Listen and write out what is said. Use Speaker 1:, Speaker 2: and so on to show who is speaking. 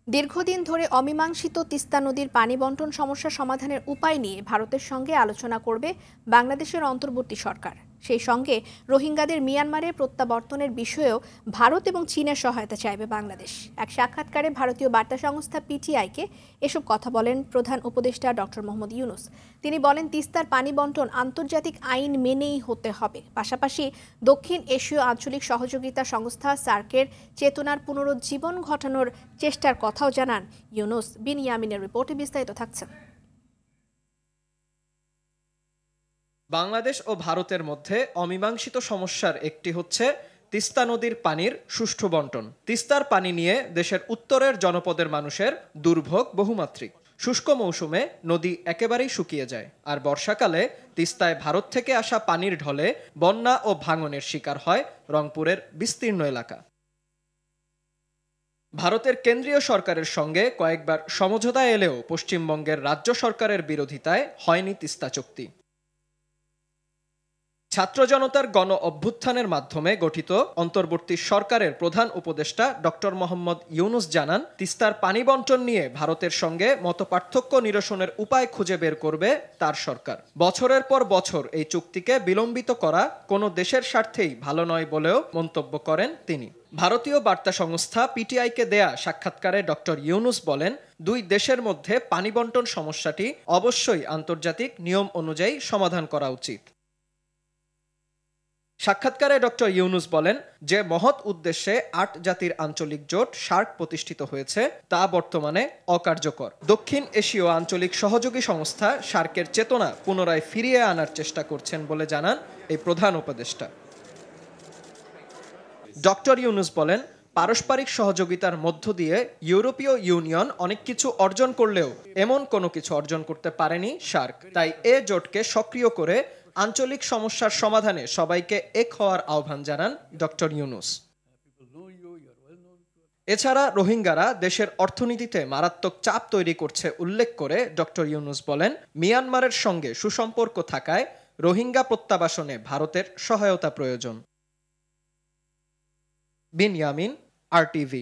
Speaker 1: দীর্ঘদিন ধরে অমীমাংসিত তিস্তা নদীর পানি বণ্টন সমস্যা সমাধানের উপায় নিয়ে ভারতের সঙ্গে আলোচনা করবে বাংলাদেশের অন্তর্বর্তী সরকার। সেই সঙ্গে রোহিঙ্গাদের মিয়ানমারে প্রত্যাবর্তনের বিষয়েও ভারত এবং চীনের সহায়তা চাইবে বাংলাদেশ। এক সাক্ষাৎকারে ভারতীয় বার্তা সংস্থা পিটিআইকে এসব কথা বলেন প্রধান উপদেষ্টা ডক্টর মোহাম্মদ ইউনূস। তিনি বলেন, তিস্তার পানি বণ্টন আন্তর্জাতিক আইন মেনেই হতে হবে। পাশাপাশি দক্ষিণ এশীয় আঞ্চলিক সহযোগিতা সংস্থা সার্কের চেতনার পুনরুজ্জীবন ঘটানোর চেষ্টার কথাও জানান ইউনূস। বিনিয়ামিনের রিপোর্টে বিস্তারিত থাকছে।
Speaker 2: বাংলাদেশ ও ভারতের মধ্যে অমীমাংসিত সমস্যার একটি হচ্ছে তিস্তা নদীর পানির সুষ্ঠু বণ্টন। তিস্তার পানি নিয়ে দেশের উত্তরের জনপদের মানুষের দুর্ভোগ বহুমাত্রিক। শুষ্ক মৌসুমে নদী একেবারেই শুকিয়ে যায়, আর বর্ষাকালে তিস্তায় ভারত থেকে আসা পানির ঢলে বন্যা ও ভাঙনের শিকার হয় রংপুরের বিস্তীর্ণ এলাকা। ভারতের কেন্দ্রীয় সরকারের সঙ্গে কয়েকবার সমঝোতা এলেও পশ্চিমবঙ্গের রাজ্য সরকারের বিরোধিতায় হয়নি তিস্তা চুক্তি। ছাত্র জনতার গণ অভ্যুত্থানের মাধ্যমে গঠিত অন্তর্বর্তী সরকারের প্রধান উপদেষ্টা ডক্টর মোহাম্মদ ইউনূস জানান, তিস্তার পানি বণ্টন নিয়ে ভারতের সঙ্গে মতপার্থক্য নিরসনের উপায় খুঁজে বের করবে তার সরকার। বছরের পর বছর এই চুক্তিকে বিলম্বিত করা কোনো দেশের স্বার্থেই ভালো নয় বলেও মন্তব্য করেন তিনি। ভারতীয় বার্তা সংস্থা পিটিআইকে দেয়া সাক্ষাৎকারে ডক্টর ইউনূস বলেন, দুই দেশের মধ্যে পানি বণ্টন সমস্যাটি অবশ্যই আন্তর্জাতিক নিয়ম অনুযায়ী সমাধান করা উচিত। সাক্ষাৎকারে ডক্টর ইউনূস বলেন, যে মহৎ উদ্দেশ্যে ৮ জাতির আঞ্চলিক জোট সার্ক প্রতিষ্ঠিত হয়েছে তা বর্তমানে অকার্যকর। দক্ষিণ এশীয় আঞ্চলিক সহযোগী সংস্থা সার্কের চেতনা পুনরায় ফিরিয়ে আনার চেষ্টা করছেন বলে জানান এই প্রধান উপদেষ্টা। ডক্টর ইউনূস বলেন, পারস্পরিক সহযোগিতার মধ্য দিয়ে ইউরোপীয় ইউনিয়ন অনেক কিছু অর্জন করলেও এমন কোনো কিছু অর্জন করতে পারেনি সার্ক। তাই এ জোটকে সক্রিয় করে আঞ্চলিক সমস্যার সমাধানে সবাইকে এক হওয়ার আহ্বান জানান ডক্টর ইউনূস। এছাড়া রোহিঙ্গারা দেশের অর্থনীতিতে মারাত্মক চাপ তৈরি করছে উল্লেখ করে ডক্টর ইউনূস বলেন, মিয়ানমারের সঙ্গে সুসম্পর্ক থাকায় রোহিঙ্গা প্রত্যাবাসনে ভারতের সহায়তা প্রয়োজন। বিনিয়ামিন, RTV।